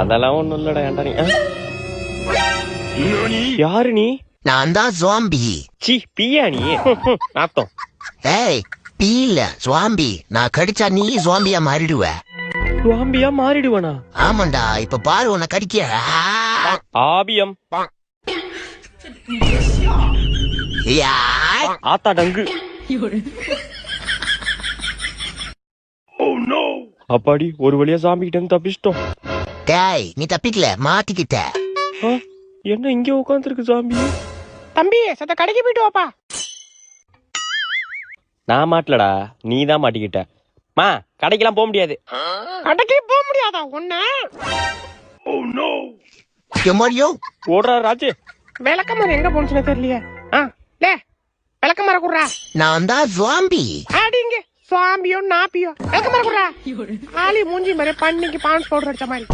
அதெல்லாம் ஒண்ணும் இல்லடா. ஏன்டா நீ யாரு? நீ? நான் தான் ஜாம்பி. சி பியா நீ? நாத்தம். ஏய் பீல ஜாம்பி. நான் கடிச்சா நீ ஜாம்பியா மாறிடுவ. ஜாம்பியா மாறிடுவனா? ஆமாண்டா. இப்ப பாரு உன்னை கடிக்க. ஆபியம். ஆத்தா டங்கு. அப்பாடி ஒரு வழியா ஜாம்பி கிட்ட இருந்து தப்பிச்சிட்டோம். டேய் நீ தப்பிக்கல, மாட்டிக்கிட்ட. என்ன இங்க உட்காந்துருக்கு ஜாம்பி? தம்பி சத்த கடைக்கு போயிட்டு வாப்பா. நான் மாட்டலடா, நீ தான் மாட்டிக்கிட்ட. மா கடைக்கெல்லாம் போக முடியாது. கடைக்கே போக முடியாதா ஒண்ணு? எம்மாடியோ ஓடுறா ராஜு. விளக்கமரம் எங்க போனுச்சுன்னு தெரியலையே. லே விளக்கமரம் குடுறா. நான் தான் ஜாம்பி. அடிங்க சுவாம்பியோ நாப்பியோ விளக்கமரம் குடுறா. ஆளி மூஞ்சி மாதிரி பண்ணிக்கு பான்ஸ் பவுடர் அடிச்ச மாதிரி.